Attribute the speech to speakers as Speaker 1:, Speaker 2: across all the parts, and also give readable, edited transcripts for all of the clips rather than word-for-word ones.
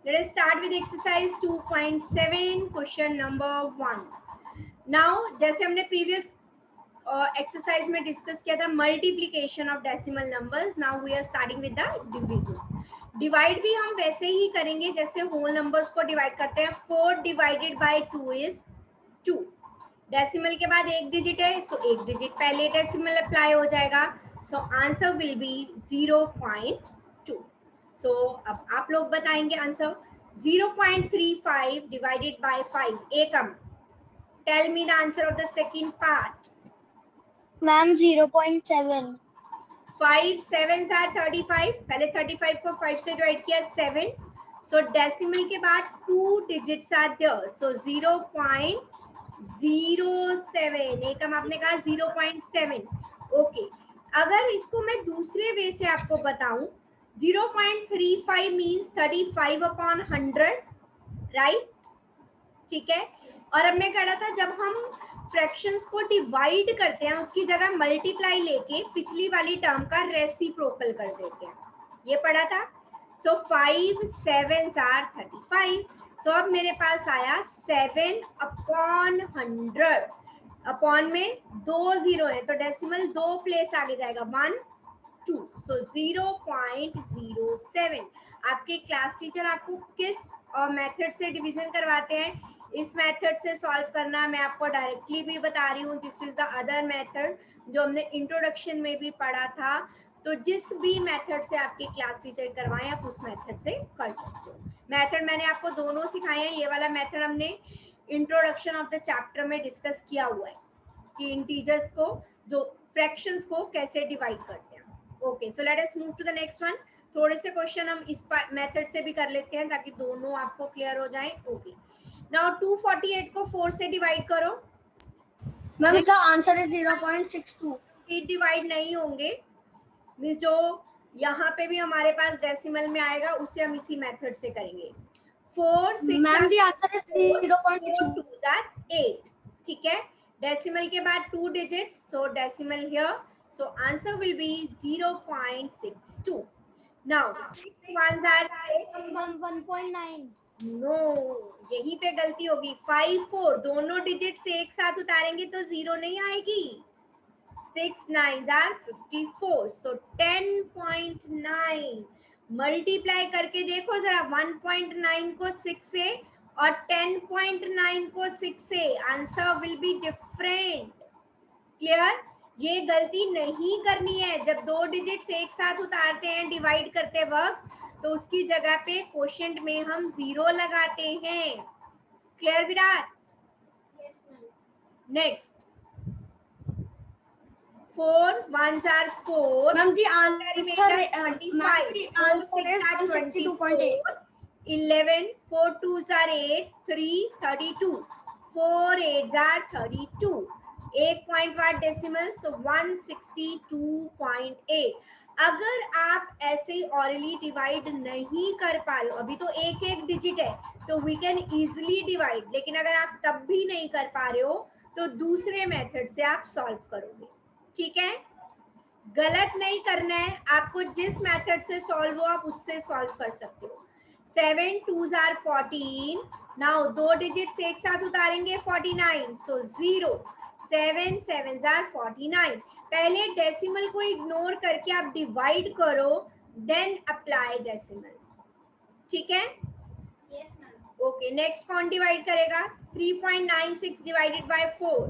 Speaker 1: Let us start with exercise 2.7 question number 1. Now जैसे हमने previous exercise में discuss किया था multiplication of decimal numbers. Now we are starting with the division. Divide भी हम वैसे ही करेंगे जैसे whole numbers को divide करते हैं. 4 divided by 2 is 2. Decimal के बाद एक digit है, so एक digit पहले decimal apply हो जाएगा. So answer will be 0.2. So अब आप लोग बताएंगे answer. 0.35 divided by 5. Ekam, tell me the answer of the second part.
Speaker 2: Ma'am 0.7.
Speaker 1: 5 sevens are 35. पहले 35 को 5 से डिवाइड किया 7. So decimal के बाद 2 digits are there. So 0.07. एकम आपने कहा 0.7. Okay. अगर इसको मैं दूसरे वे से आपको बताऊं, 0.35 means 35 upon 100, right? ठीक है. और हमने कहा था जब हम फ्रैक्शंस को डिवाइड करते हैं उसकी जगह मल्टीप्लाई लेके पिछली वाली टर्म का रेसिप्रोकल कर देते हैं, ये पढ़ा था. सो 5 sevens are 35. सो अब मेरे पास आया 7 upon 100. अपॉन में 2 जीरो है तो डेसिमल 2 प्लेस आगे जाएगा, 1 2. सो 0.07. आपके क्लास टीचर आपको किस मेथड से डिवीजन करवाते हैं? इस मेथड से सॉल्व करना मैं आपको डायरेक्टली भी बता रही हूँ. This is the other method जो हमने इंट्रोडक्शन में भी पढ़ा था. तो जिस भी मेथड से आपके क्लास टीचर करवाएं आप उस मेथड से कर सकते हो. मेथड मैंने आपको दोनों सिखाए हैं. ये वाला मेथड हमने इंट्रोडक्शन ऑफ द चैप्टर में डिस्कस किया हुआ है कि इंटीजर्स को जो फ्रैक्शंस को कैसे डिवाइड करते हैं. Okay, so let us move to the next one. थोड़े से क्वेश्चन हम इस मेथड से भी कर लेते हैं ताकि दोनों आपको क्लियर हो जाए. ओके, नाउ 248 को 4 से डिवाइड करो.
Speaker 2: मैम इसका आंसर है 0.62.
Speaker 1: ये डिवाइड नहीं होंगे, मींस जो यहाँ पे भी हमारे पास डेसिमल में आएगा उसे हम इसी मेथड से करेंगे. 4 6
Speaker 2: मैम दी आंसर है 0.62.
Speaker 1: 8. ठीक है, डेसिमल के बाद 2 digits, so decimal here, so answer will be 0.62. Now 6 ones are
Speaker 2: 1.9.
Speaker 1: No, यहीं पे गलती होगी. 5 4 दोनों डिजिट्स एक साथ उतारेंगे तो 0 नहीं आएगी. 6 9s are 54. So 10.9. मल्टीप्लाई करके देखो जरा, 1.9 को 6 से और 10.9 को 6 से, answer will be different. Clear? ये गलती नहीं करनी है. जब दो डिजिट्स एक साथ उतारते हैं डिवाइड करते वक्त तो उसकी जगह पे क्वोशिएंट में हम 0 लगाते हैं. Clear Virat? Next 4 ones are 4.
Speaker 2: Ma'am the answer
Speaker 1: 25.
Speaker 2: 162.8.
Speaker 1: 11 4 2s are 8. 3 32. 4 8s are 32. एक पॉइंट बाद डेसिमल, सो 162.8. अगर आप ऐसे ऑरली डिवाइड नहीं कर पा रहे हो, अभी तो एक एक डिजिट है तो वी कैन इजिली डिवाइड, लेकिन अगर आप तब भी नहीं कर पा रहे हो तो दूसरे मेथड से आप सॉल्व करोगे. ठीक है, गलत नहीं करना है. आपको जिस मेथड से सॉल्व हो आप उससे सॉल्व कर सकते हो. 7 2s are 14. नाउ दो डिजिट्स एक साथ उतारेंगे 49. सो 0 7 7s are 49. पहले डेसिमल को इग्नोर करके आप डिवाइड करो, देन अप्लाई डेसिमल. ठीक है? ओके, नेक्स्ट कौन डिवाइड करेगा? 3.96 divided by 4.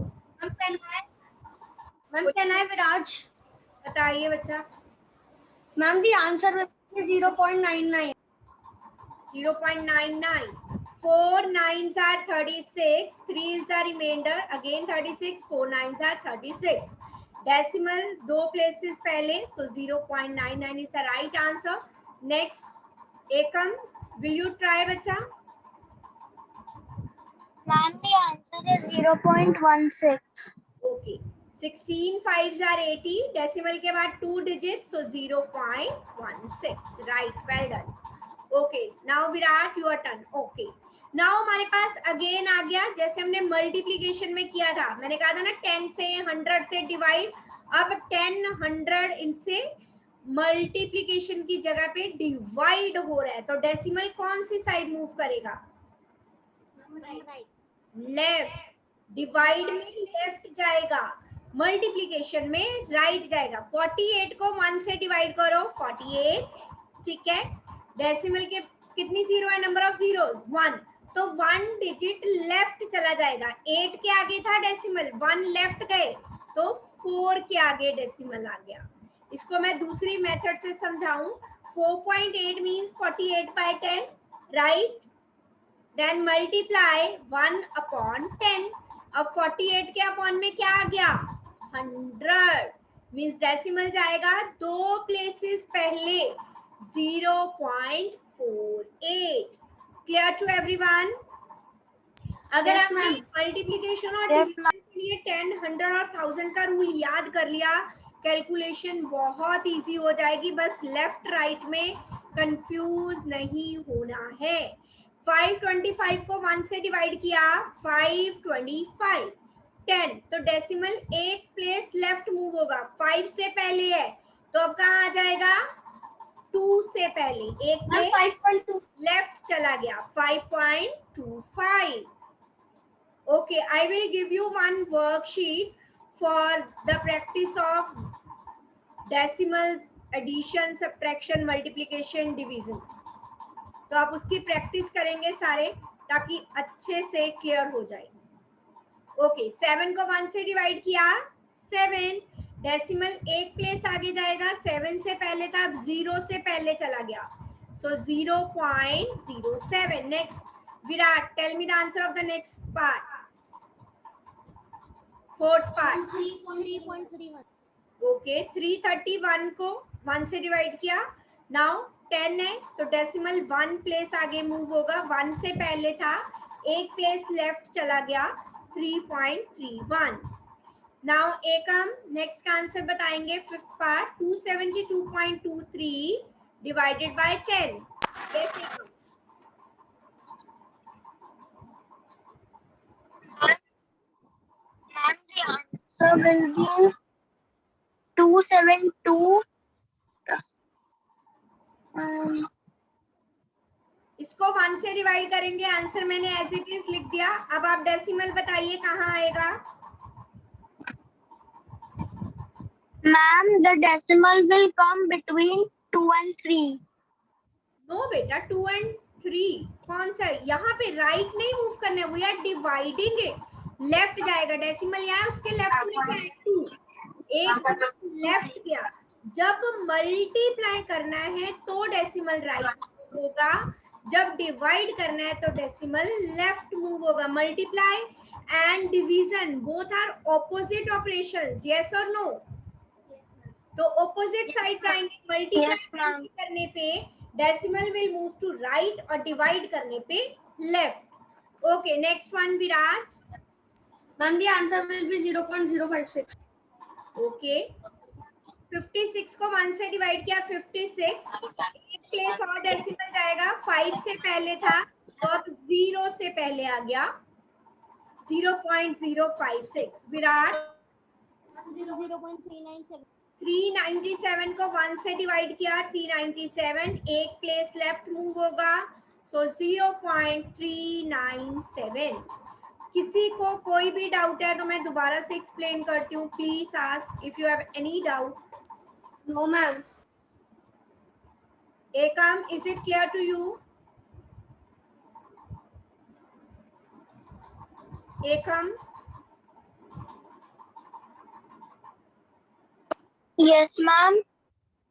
Speaker 2: Ma'am can I Viraj?
Speaker 1: बताइए बच्चा.
Speaker 2: मैम दी आंसर है 0.99.
Speaker 1: 0.99. 4 9s are 36. 3 is the remainder. Again 36. 4 9s are 36. Decimal दो places पहले, so 0.99 is the right answer. Next, Ekam, will you try बच्चा?
Speaker 2: Ma'am the answer है 0.16.
Speaker 1: Okay. 16 5s are 80. Decimal के बाद 2 digits, so 0.16. Right, well done. Okay, now Virat, your turn. Okay. Now हमारे पास again आ गया जैसे हमने multiplication में किया था. मैंने कहा था ना 10 से 100 से डिवाइड. अब 10 100 इनसे मल्टीप्लीकेशन की जगह पे डिवाइड हो रहा है, तो डेसिमल कौन सी साइड मूव करेगा? लेफ्ट। डिवाइड में लेफ्ट जाएगा, मल्टीप्लीकेशन में राइट जाएगा। 48 को 1 से डिवाइड करो, 48, ठीक है। डेसिमल के कितनी जीरो है? नंबर ऑफ जीरोस 1, तो 1 डिजिट लेफ्ट चला जाएगा। 8 के आगे था डेसिमल, 1 लेफ्ट गए, तो 4 के आगे डेसिमल आ गया। इसको मैं दूसरी मेथड से समझाऊं। 4.8 means 48/10, right? Then multiply 1 upon 10। अब 48 के अपॉन में क्या आ गया? 100, मीन्स डेसिमल जाएगा 2 प्लेसेस पहले, 0.48। Clear to everyone? अगर
Speaker 2: Yes,
Speaker 1: आपने
Speaker 2: ma'am.
Speaker 1: मल्टीप्लिकेशन और
Speaker 3: Yes,
Speaker 1: डिवीजन के लिए 10, 100 और 1000 का रूल याद कर लिया, कैलकुलेशन बहुत इजी हो जाएगी। बस लेफ्ट राइट में कंफ्यूज नहीं होना है। 525 को 1 से डिवाइड किया, 525, 10, तो डेसिमल एक प्लेस लेफ्ट मूव होगा, 5 से पहले है, तो अब कहाँ आ जाएगा? 2 से पहले एक
Speaker 2: Ma'am,
Speaker 1: प्लेस
Speaker 2: 5.2.
Speaker 1: लेफ्ट चला गया, 5.25। Okay, I will give you one worksheet for the practice of decimals, addition, subtraction, multiplication, division. तो आप उसकी प्रैक्टिस करेंगे सारे, ताकि अच्छे से क्लियर हो जाए। ओके, 7 को 1 से डिवाइड किया, 7, डेसिमल एक प्लेस आगे जाएगा, 7 से पहले था, अब 0 से पहले चला गया, so 0.07। Next, Virat, tell me the answer of the next part, fourth part.
Speaker 2: 3.31.
Speaker 1: Okay, 331 को 1 से डिवाइड किया, नाउ 10 है, तो डेसिमल 1 प्लेस आगे मूव होगा, 1 से पहले था, एक प्लेस लेफ्ट चला गया, 3.31। नाउ एकम नेक्स्ट का आंसर बताएंगे, fifth part, 272.23 divided by 10। Yes Ekam.
Speaker 3: and the answer will be 272.
Speaker 1: इसको 1 से डिवाइड करेंगे, आंसर मैंने एज इट इज लिख दिया। अब आप डेसिमल बताइए कहाँ आएगा?
Speaker 3: Ma'am, the decimal will come between 2 and 3.
Speaker 1: No बेटा, 2 and 3 कौन सा है? यहाँ पे राइट नहीं मूव करना है, we are dividing it, left जाएगा डेसिमल, यहाँ उसके लेफ्ट में क्या है? 2, एक लेफ्ट गया। जब मल्टीप्लाई करना है तो डेसिमल राइट होगा, जब डिवाइड करना है तो डेसिमल लेफ्ट मूव होगा। Multiply and division both are opposite operations, yes और नो? तो ऑपोजिट साइड जाएंगे, मल्टीप्लाई करने पे decimal will move to right और डिवाइड करने पे left. Okay, next one Viraj.
Speaker 2: Ma'am, the answer will be 0.056.
Speaker 1: Okay, 56 को 1 से डिवाइड किया, 56, एक प्लेस और डेसिमल जाएगा, 5 से पहले था, तो अब 0 से पहले आ गया, 0.056। विराट
Speaker 2: 0.397.
Speaker 1: 397 को 1 से डिवाइड किया, 397, एक प्लेस लेफ्ट मूव होगा, सो 0.397। किसी को कोई भी डाउट है तो मैं दोबारा से एक्सप्लेन करती हूँ, please ask if you have any doubt.
Speaker 2: No, ma'am.
Speaker 1: Ekam, is it clear to you? Ekam,
Speaker 3: Yes, ma'am.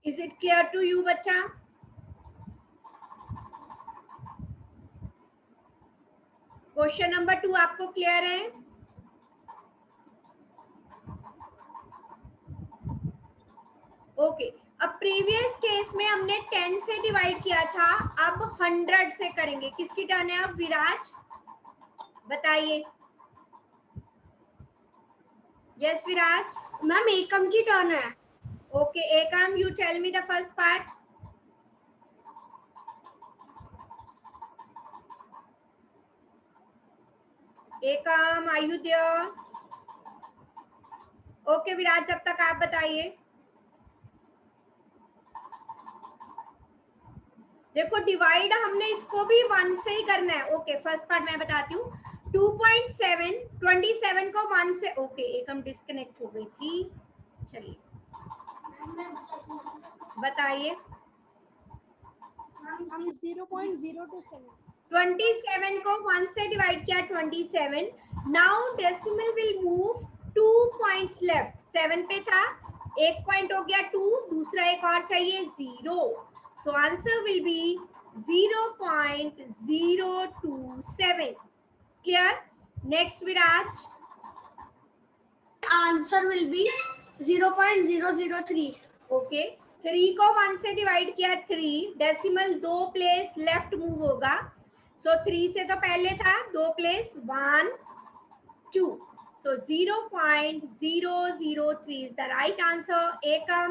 Speaker 1: Is it clear to you बच्चा? क्वेश्चन नंबर 2 आपको क्लियर है? ओके, अब प्रीवियस केस में हमने 10 से डिवाइड किया था, अब 100 से करेंगे। किसकी टर्न है अब? विराज बताइए। यस विराज।
Speaker 2: मैम, एकम की टर्न है।
Speaker 1: Okay Ekam, you tell me the first part. Ekam, are you there? Okay Viraj, जब तक आप बताइए। देखो डिवाइड हमने इसको भी 1 से ही करना है। ओके फर्स्ट पार्ट मैं बताती हूँ। 2.7 27 को 1 से, ओके एकम डिस्कनेक्ट हो गई थी, चलिए बताइए।
Speaker 2: हम 0.027
Speaker 1: 27 को 1 से डिवाइड किया 27। Now decimal will move 2 points left. 7 पे था, एक पॉइंट हो गया 2, दूसरा एक और चाहिए 0। सो answer will B 0.027। Clear? Next Viraj.
Speaker 2: Answer will B 0.003।
Speaker 1: Okay 3 को 1 से डिवाइड किया 3, डेसिमल 2 प्लेस लेफ्ट मूव होगा। सो 3 से तो पहले था 2 place 1 2, so 0.003 is the right answer. एकम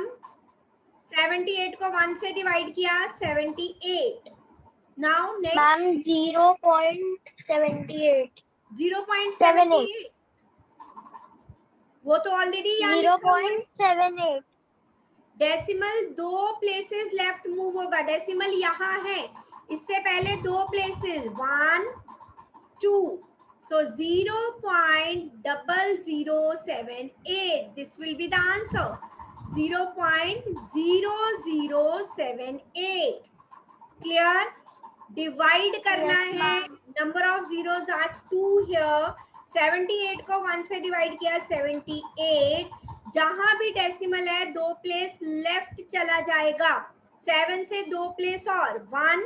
Speaker 1: 78 को 1 से डिवाइड किया 78। Now next
Speaker 3: मैम 0.78
Speaker 1: 0.78, वो तो ऑलरेडी यहाँ लिखा हुआ है।
Speaker 3: 0.78
Speaker 1: डेसिमल 2 प्लेसेस लेफ्ट मूव होगा, डेसिमल यहाँ है, इससे पहले 2 places 1 2, so 0.0078, this will be the answer 0.0078। clear? Divide करना
Speaker 3: Yes,
Speaker 1: है,
Speaker 3: ma'am.
Speaker 1: Number of zeros are 2 here. 78 को 1 से डिवाइड किया 78, जहां भी डेसिमल है 2 प्लेस लेफ्ट चला जाएगा, 7 से 2 प्लेस और 1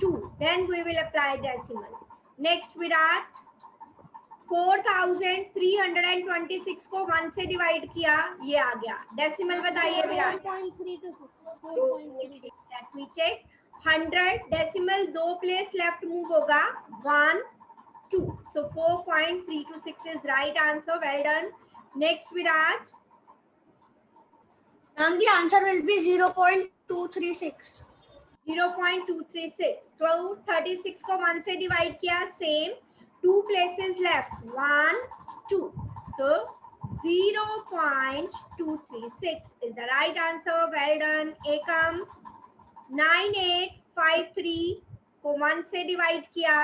Speaker 1: 2, then we will apply decimal. Next Virat 4326 को 1 से डिवाइड किया, ये आ गया, डेसिमल बताइए Virat.
Speaker 2: 4.326
Speaker 1: let me check. 100 decimal 2 place left move होगा 1 2, so 4.326 is right answer. Well done. Next Viraj.
Speaker 2: Ma'am, the answer will be 0.236.
Speaker 1: 0.236। तो 36 को 1 से डिवाइड किया, same 2 places left 1 2, so 0.236 is the right answer. Well done. Ekam 9853 को 1 से divide किया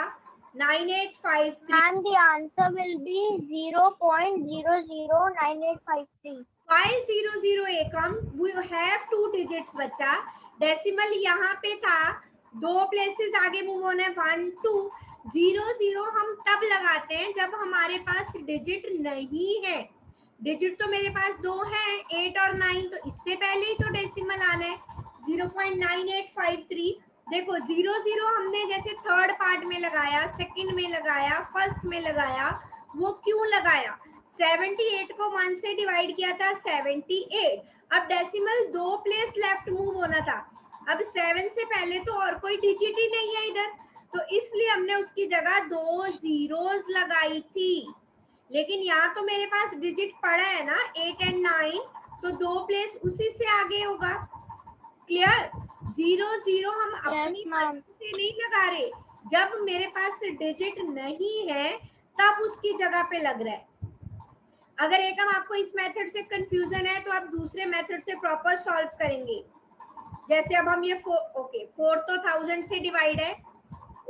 Speaker 1: 9853।
Speaker 3: And the answer will be 0.009853.
Speaker 1: 500 Ekam, we have 2 digits बच्चा, decimal यहाँ पे था, 2 प्लेसेस आगे मूव होना है 1 2, 00 हम तब लगाते हैं जब हमारे पास डिजिट नहीं है। डिजिट तो मेरे पास 2 है 8 और 9, तो इससे पहले ही तो डेसिमल आना है 0.9853। देखो 00 हमने जैसे थर्ड पार्ट में लगाया, सेकंड में लगाया, फर्स्ट में लगाया, वो क्यों लगाया? 78 को 1 से डिवाइड किया था 78, अब डेसिमल 2 प्लेस लेफ्ट मूव होना था, अब 7 से पहले तो और कोई डिजिट ही नहीं है इधर, तो इसलिए हमने उसकी जगह 2 जीरोस लगाई थी। लेकिन यहाँ तो मेरे पास डिजिट पड़ा है ना 8 एंड 9, तो 2 प्लेस उसी से आगे होगा। क्लियर? 00 हम अपनी मर्जी से नहीं लगा रहे, जब मेरे पास डिजिट नहीं है तब उसकी जगह पे लग रहा है। अगर एकम आपको इस मेथड से कंफ्यूजन है तो आप दूसरे मेथड से प्रॉपर सॉल्व करेंगे। जैसे अब हम ये 4 तो 1000 से डिवाइड है।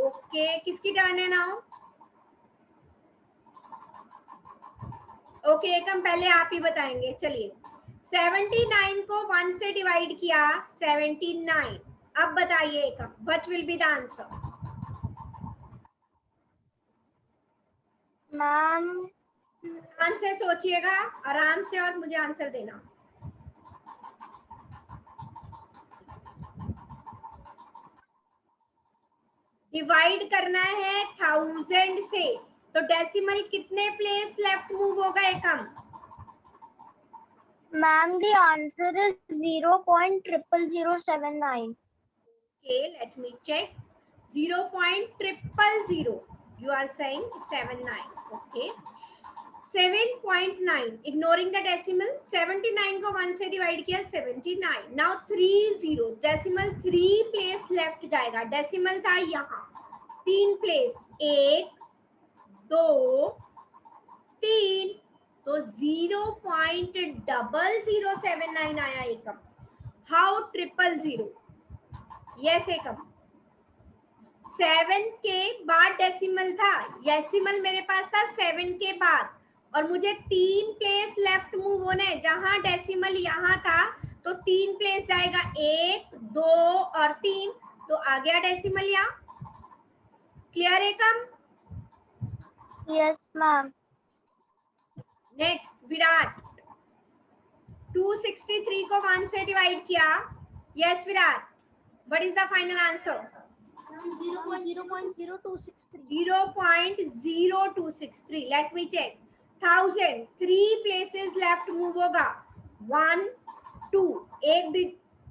Speaker 1: ओके किसकी टर्न है नाउ? ओके एकम पहले आप ही बताएंगे। चलिए 79 को 1 से डिवाइड किया 79, अब बताइए एकम what will be the answer?
Speaker 3: Ma'am
Speaker 1: ध्यान से सोचिएगा आराम से और मुझे आंसर देना। डिवाइड करना है 1000 से, तो डेसिमल कितने प्लेस लेफ्ट मूव होगा एकम?
Speaker 3: Ma'am the answer is 0.00079.
Speaker 1: Okay, let me check. 0.000. You are saying 79. Okay. 7.9. Ignoring the decimal. 79 को 1 से डिवाइड किया 79. Now 3 zeros. Decimal 3 place left जाएगा. डेसिमल था यहाँ 3 प्लेस 1 2 3, तो 0.0079 आया एकम। हाउ 000? यस एकम 7 के बाद डेसिमल था, डेसिमल मेरे पास था 7 के बाद, और मुझे 3 प्लेस लेफ्ट मूव होना है। जहां डेसिमल यहाँ था तो 3 प्लेस जाएगा, 1 2 और 3, तो आ गया डेसिमल यहाँ। क्लियर है कम?
Speaker 3: Yes, ma'am.
Speaker 1: नेक्स्ट विराट, 263 को 1 से डिवाइड किया। Yes Virat, what is the final answer? 0.0263. Let me check. 1000 3 places left move होगा, 1 2,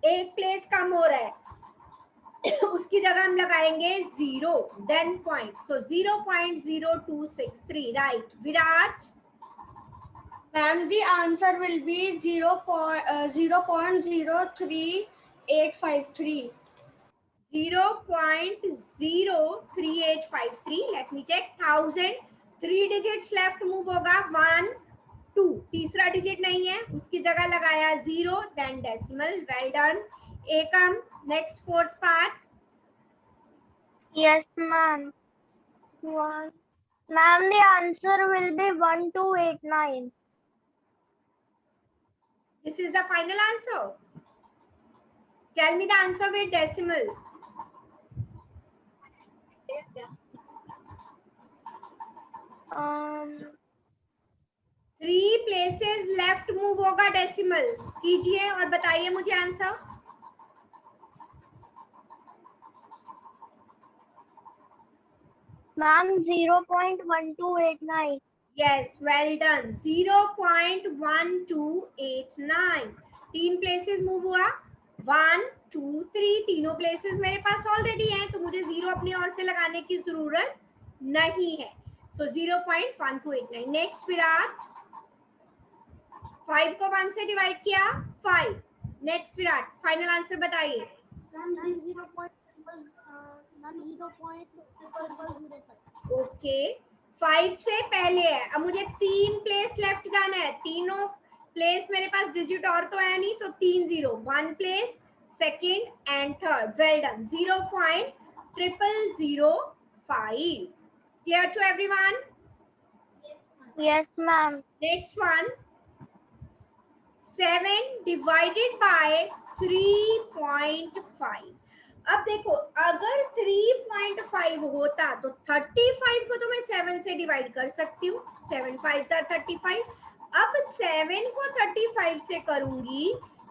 Speaker 1: एक प्लेस कम हो रहा है उसकी जगह हम लगाएंगे 0, then point, so 0.0263, right. Viraj?
Speaker 2: Ma'am, the answer will be 0.033853.
Speaker 1: 0.03853. Let me check. 1000 3 digits left move होगा, 1 2, तीसरा डिजिट नहीं है, उसकी जगह लगाया 0, then decimal. Well done Ekam. Next fourth part.
Speaker 3: Yes, ma'am. One. Ma'am, the answer will be 1289.
Speaker 1: This is the final answer. Tell me the answer with decimal.
Speaker 3: Um,
Speaker 1: 3 places left move होगा decimal, कीजिए और बताइए मुझे answer.
Speaker 3: Ma'am, 0.1289.
Speaker 1: Yes, well done. 0.1289. 3 places move हुआ, 1 2 3, तीनों places मेरे पास already हैं, तो मुझे 0 अपनी ओर से लगाने की जरूरत नहीं है। So 0.1289. नेक्स्ट विराट, 5 को 1 से डिवाइड किया, 5। नेक्स्ट विराट, फाइनल आंसर बताइए। ओके, 5 से पहले है। अब मुझे 3 प्लेस लेफ्ट जाना है, तीनों प्लेस मेरे पास डिजिट और तो है नहीं, तो 3 0, 1 place, second and third. Well done. 0.0005. Clear to everyone?
Speaker 3: Yes, ma'am.
Speaker 1: Next one, 7 divided by 3.5। अब देखो, अगर 3.5 होता तो 35 को तो मैं 7 से डिवाइड कर सकती हूँ, 7 5 35। अब 7 को 35 से करूंगी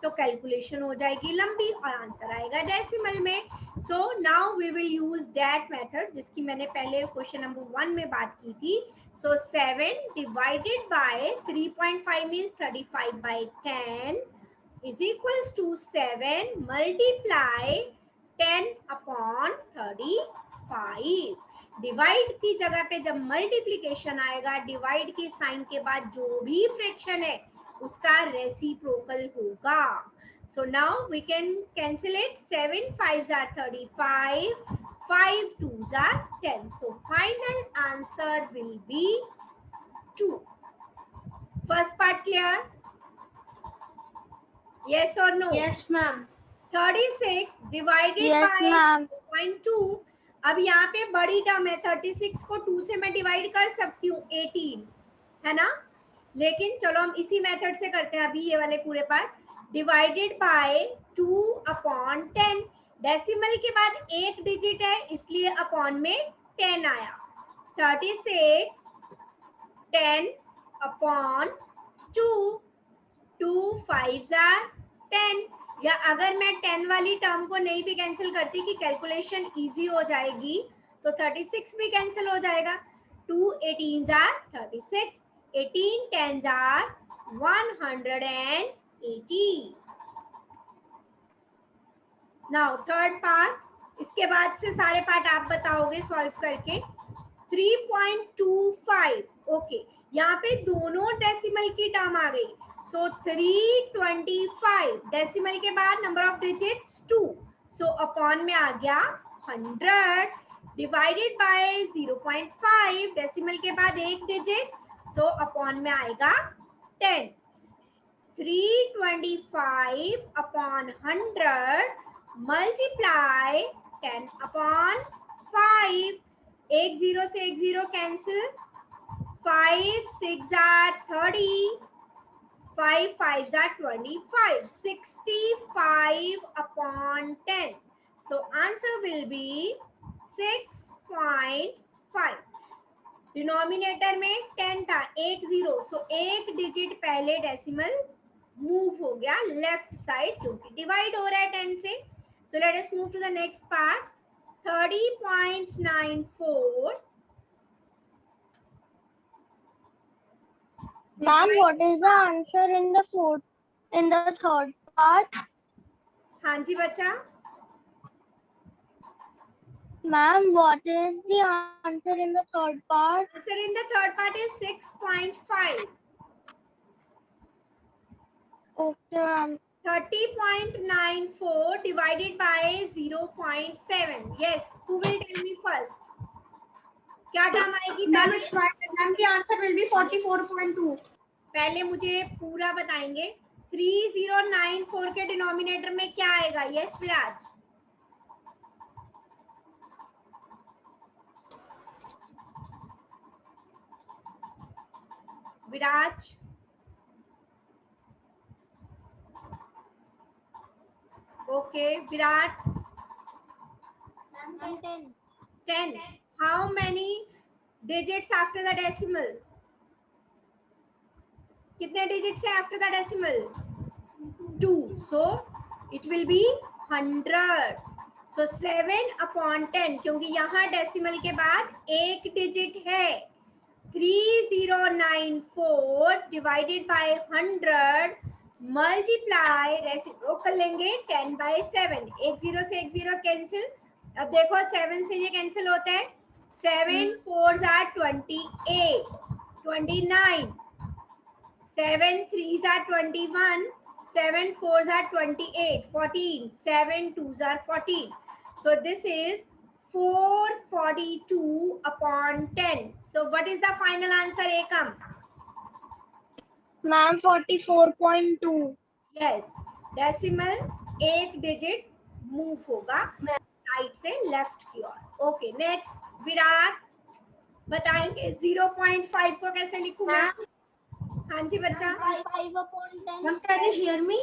Speaker 1: तो कैलकुलेशन हो जाएगी लंबी और आंसर आएगा डेसिमल में। So now we will use that method जिसकी मैंने पहले क्वेश्चन नंबर 1 में बात की थी। So 7 divided by 3.5 means 35 by 10 is equals to 7 multiply 10 upon 35. Divide की जगह पे जब मल्टीप्लिकेशन आएगा, डिवाइड के साइन के बाद जो भी फ्रैक्शन है उसका रेसिप्रोकल होगा। So now we can cancel it. 7 5s are 35, 5 2s are 10. So final answer will be 2. First part clear? Yes or no?
Speaker 2: Yes, ma'am.
Speaker 1: 36 divided
Speaker 3: Yes,
Speaker 1: by
Speaker 3: ma'am.
Speaker 1: 0.2. अब यहाँ पे बड़ी टर्म है, 36 को 2 से मैं डिवाइड कर सकती हूँ, 18 है ना। लेकिन चलो हम इसी मेथड से करते हैं अभी ये वाले पूरे part. Divided by 2 upon 10, decimal के बाद एक डिजिट है इसलिए अपॉन में 10 आया। 36 10 अपॉन 2, 2 5s are 10। या अगर मैं 10 वाली टर्म को नहीं भी कैंसिल करती कि कैलकुलेशन इजी हो जाएगी तो 36 भी कैंसिल हो जाएगा। 2 18s are 36, 18 10s are 180। Now third part, इसके बाद से सारे पार्ट आप बताओगे सॉल्व करके। 3.25, ओके, यहाँ पे दोनों डेसिमल की टर्म आ गई। सो 325 डेसिमल के बाद number of digits 2, so upon में आ गया 100 डिवाइडेड बाय 0.5 डेसिमल के बाद एक डिजिट, सो अपॉन में आएगा 10। 325 upon 100 multiply 10 upon 5. एक 0 से एक 0 cancel. 5 6 are 30. 5 5s are 25. 65 upon 10. So answer will be 6.5. Denominator में 10 था, एक 0. सो एक डिजिट पहले डेसिमल मूव हो गया लेफ्ट साइड क्योंकि डिवाइड हो रहा है 10 से. So let us move to the next part. 30.94.
Speaker 3: Ma'am, what is the answer in the third part?
Speaker 1: हाँ जी बच्चा.
Speaker 3: Ma'am, what is the answer in the third part?
Speaker 1: Answer in the third part is 6.5.
Speaker 3: Okay, ma'am.
Speaker 1: 30.94 divided by 0.7. Yes, who will tell me first? क्या term आएगी?
Speaker 2: Ma'am, it's fine. Ma'am, the answer will be 44.2.
Speaker 1: पहले मुझे पूरा बताएंगे. 3094 के denominator में क्या आएगा? Yes Viraj. Viraj. Okay, Virat. 10. How many digits after the decimal? कितने digits है after the decimal? 2. So it will be 100. So 7 upon 10 क्योंकि यहाँ decimal के बाद एक digit है. 3094 divided by 100 मल्टीप्लाई रेसिप्रो कर लेंगे 10 by 7. एक 0 से एक 0 कैंसिल. अब देखो 7 से ये कैंसिल होता है. 7 4s are 28. 29. 7 3s are 21. 7 4s are 28. 14. 7 2s are 14. So this is 442 upon 10. So what is the final answer, Ekam?
Speaker 3: Ma'am, 44.2.
Speaker 1: Yes, decimal एक डिजिट मूव होगा राइट से लेफ्ट की ओर. ओके, नेक्स्ट विराट बताएंगे 0.5 को कैसे लिखूंगा. हाँ जी बच्चा.
Speaker 2: 5 upon 10. Ma'am, can you hear me?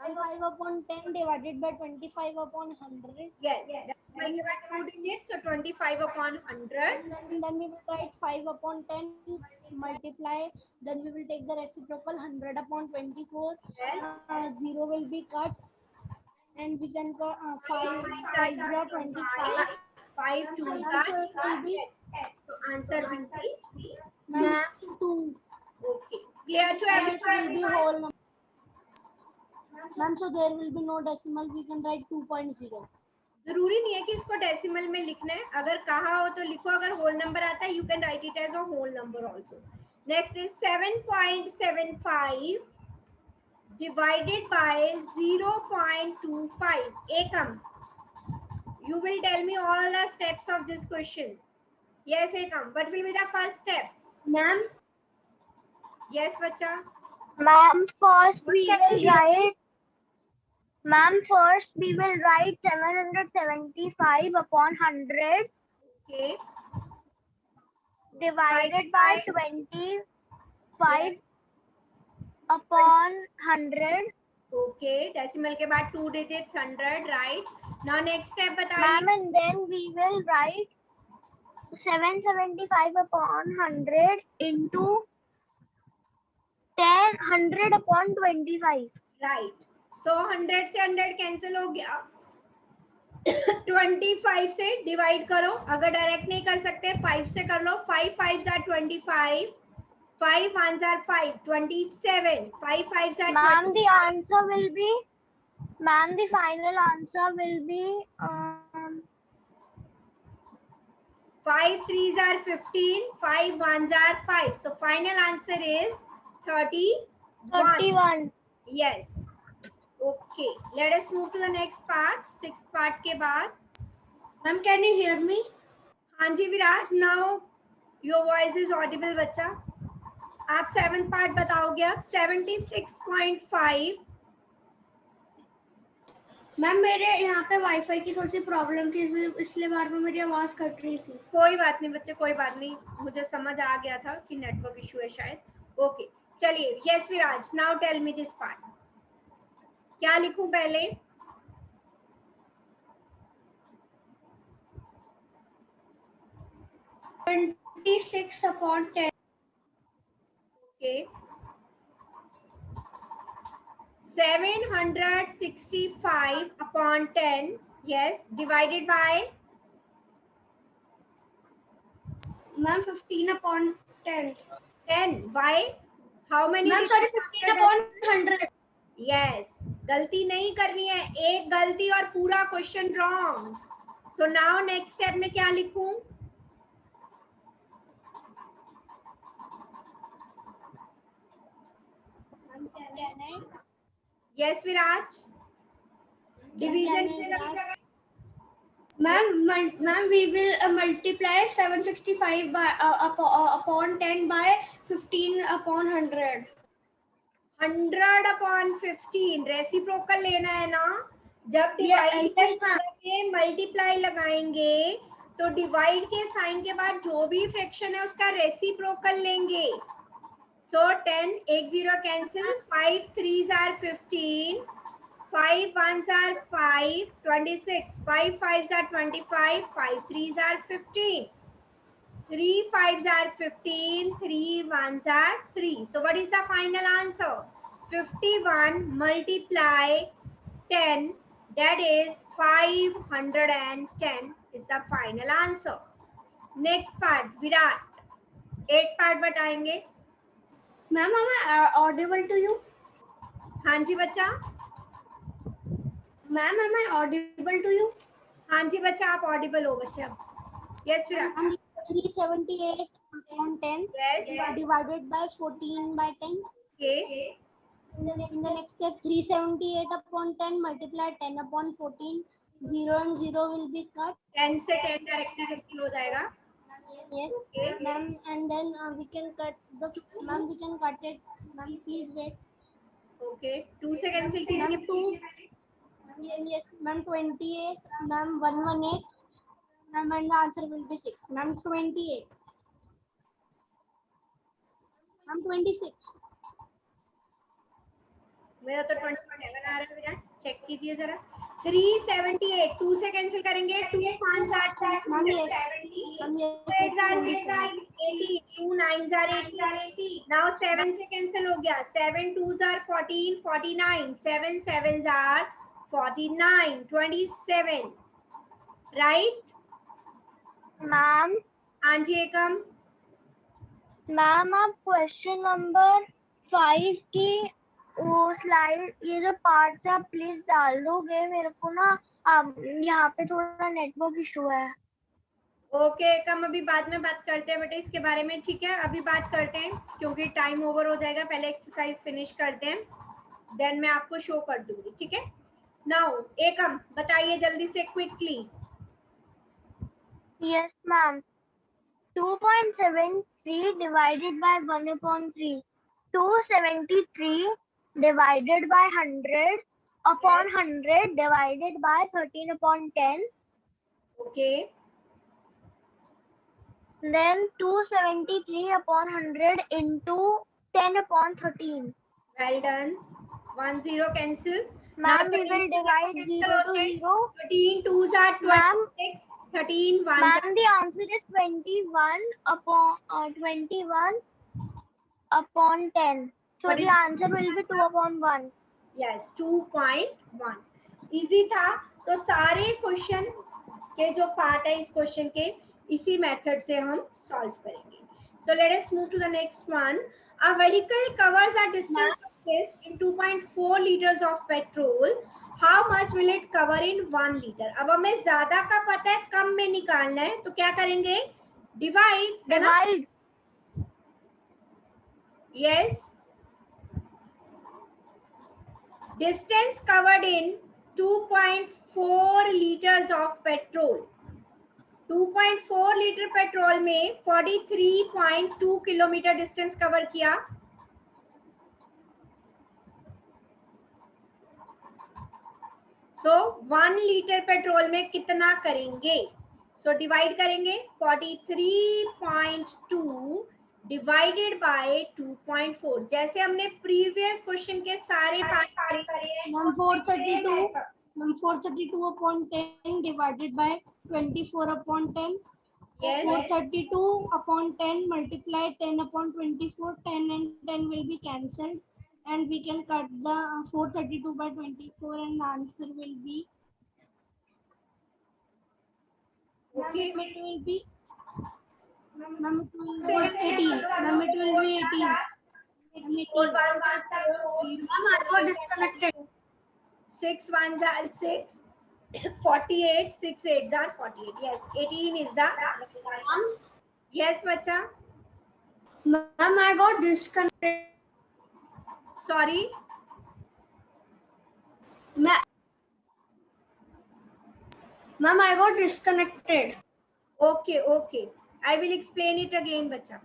Speaker 2: 5 upon 10 divided by 25 upon 100.
Speaker 1: Yes, decimal के बाद 2 digits, so 25 upon 100.
Speaker 2: Then we will write 5 upon 10 multiply. Then we will take the reciprocal 100 upon 24.
Speaker 1: Yes.
Speaker 2: 0 will be cut. And we can go 5 5s are 25.
Speaker 1: 5 2s are 10. So answer will be
Speaker 2: 2.
Speaker 1: okay. Clear to
Speaker 2: It will
Speaker 1: everyone?
Speaker 2: be whole number. Ma'am, so there will be no decimal. We can write 2.0.
Speaker 1: जरूरी नहीं है कि इसको decimal में लिखना है. अगर कहा हो तो लिखो. अगर होल नंबर आता है you can write it as a whole number also. Next is 7.75 divided by 0.25. Ekam, you will tell me all the steps of this question. Yes, Ekam. What will be the first step?
Speaker 2: Ma'am,
Speaker 1: Yes, bacha.
Speaker 3: Ma'am, first we will write. Ma'am, first we will write 775 upon 100
Speaker 1: Okay.
Speaker 3: divided by 25 upon 100.
Speaker 1: Okay. Decimal के बाद 2 digits 100, right? Now next step
Speaker 3: Ma'am,
Speaker 1: बताइए.
Speaker 3: and then we will write 775 upon 100 into 100 upon 25.
Speaker 1: Right. So 100 से 100 cancel हो गया. 25 से divide करो. अगर direct नहीं कर सकते 5 से कर लो. 5 5s are 25. 5 1s are 5. 27. 5 5s are
Speaker 3: Ma'am, the answer will be. Ma'am, the final answer will be
Speaker 1: 5 3s are 15. 5 1s are 5. So final answer is 31.
Speaker 3: 31.
Speaker 1: Yes. Okay. Let us move to the next part. Sixth part के बाद.
Speaker 2: ma'am, can you hear me?
Speaker 1: हाँ जी विराज. Now your voice is audible बच्चा. आप 7th part बताओगे अब. 76.5
Speaker 2: ma'am मेरे यहाँ पे वाईफाई की थोड़ी सी प्रॉब्लम थी, इसलिए बार बार मेरी आवाज कट रही थी।
Speaker 1: कोई बात नहीं बच्चे, कोई बात नहीं, मुझे समझ आ गया था कि नेटवर्क इशू है शायद। ओके चलिए, yes Viraj, now tell me this part. क्या लिखूं पहले?
Speaker 2: Okay. 26/10.
Speaker 1: ओके, 765/10, yes, divided by
Speaker 2: Ma'am, 15/10.
Speaker 1: 10. Why? How many?
Speaker 2: Ma'am, sorry, 15/100.
Speaker 1: Yes, गलती नहीं करनी है, एक गलती और पूरा question wrong. So now next step में क्या लिखूं? यस विराज, डिवीजन से
Speaker 2: Ma'am, we will multiply 765 by upon 10 by 15/100.
Speaker 1: 100/15 reciprocal लेना है ना। जब डिवाइड करके मल्टीप्लाई लगाएंगे तो डिवाइड के साइन के बाद जो भी फ्रैक्शन है उसका रेसिप्रोकल लेंगे। सो 10 एक 0 cancel, 5 3s are 15, 5 1s are 5, 26, 5 5s are 25, 5 3s are 15, 3 5s are 15, 3 1s are 3. So what is the final answer? 51 multiply 10, that is 510 is the final answer. Next part, Virat, 8 part बताएंगे।
Speaker 2: Ma'am, am I audible to you?
Speaker 1: हाँ जी बच्चा।
Speaker 2: Ma'am, am I audible to you?
Speaker 1: हाँ जी बच्चा, आप Audible हो बच्चे अब। Yes Virat.
Speaker 2: 378/10
Speaker 1: Yes.
Speaker 2: divided by 14/10.
Speaker 1: Okay.
Speaker 2: In the next step, 378/10 multiply 10/14. 0 and 0 will be cut.
Speaker 1: 10 से 10 डायरेक्टली कैंसिल हो जाएगा।
Speaker 2: Yes,
Speaker 1: Okay.
Speaker 2: ma'am, and then we can cut the. Ma'am, we can cut it. Ma'am, please wait.
Speaker 1: Okay. 2 से cancel कीजिए।
Speaker 2: 2. Yes, ma'am, 28. Ma'am, 118. Ma'am, and the answer will be 6. Ma'am, 28. Ma'am, 26.
Speaker 1: मेरा तो 27 आ रहा है Virat, check कीजिए जरा। 378 2 से cancel करेंगे, 2 5 8
Speaker 2: Ma'am, yes.
Speaker 1: 8 80, 2 9 80। नाउ 7 से कैंसिल हो गया, 7 2s are 14, 49, 7 7s are 49, 27, right?
Speaker 3: Ma'am
Speaker 1: हाँ जी एकम।
Speaker 3: मैम आप क्वेश्चन नंबर 5 की वो स्लाइड, ये जो पार्ट्स आप प्लीज डाल दोगे मेरे को ना, यहाँ पे थोड़ा नेटवर्क इशू है।
Speaker 1: ओके एकम, अभी बाद में बात करते हैं बेटे इसके बारे में, ठीक है? अभी बात करते हैं क्योंकि टाइम ओवर हो जाएगा, पहले एक्सरसाइज फिनिश करते हैं, देन मैं आपको शो कर दूंगी, ठीक है? नाउ एकम बताइए जल्दी से, quickly.
Speaker 3: Yes ma'am, 2.73 divided by 1/3, 273 divided by 100 upon 100 divided by 13/10,
Speaker 1: okay,
Speaker 3: then 273 upon 100 into 10/13.
Speaker 1: Well done. 1 0 cancel.
Speaker 3: Ma'am, we will divide 0 to 0.
Speaker 1: 13 2s are 26, 13 1s are.
Speaker 3: Ma'am, the answer is 21 upon 10. So
Speaker 1: What
Speaker 3: the
Speaker 1: is-
Speaker 3: answer will be 2/1.
Speaker 1: Yes 2.1। Easy था। तो सारे question के जो part है इस question के, इसी method से हम सॉल्व करेंगे। So let us move to the next one. A vehicle covers a distance of this in 2.4 litres of petrol, how much will it cover in 1 litre? अब हमें ज्यादा का पता है, कम में निकालना है, तो क्या करेंगे? Divide. Yes, distance covered in 2.4 liters of petrol. 2.4 litre petrol में 43.2 किलोमीटर डिस्टेंस कवर किया। सो 1 लीटर पेट्रोल में कितना करेंगे? सो डिवाइड करेंगे 43.2 डिवाइडेड बाय 2.4। जैसे हमने प्रीवियस क्वेश्चन के सारे पार्ट करे हैं।
Speaker 2: Ma'am 432 upon 10 divided by 24 upon 10.
Speaker 1: Yes.
Speaker 2: 432 upon 10 multiply 10 upon 24. 10 and 10 will be cancelled, and we can cut the 432 by 24, and the answer will be.
Speaker 1: Okay.
Speaker 2: Ma'am, it will be. Ma'am, it will be 18. Ma'am, it will be 18. Ma'am, 18. Ma'am, I got disconnected.
Speaker 1: 6 ones are 6. 48, 6 8s are 48. Yes, 18 is the. Yes, bacha.
Speaker 2: Ma'am, I got disconnected.
Speaker 1: Sorry.
Speaker 2: Ma'am, I got disconnected.
Speaker 1: Okay, okay. I will explain it again, bacha.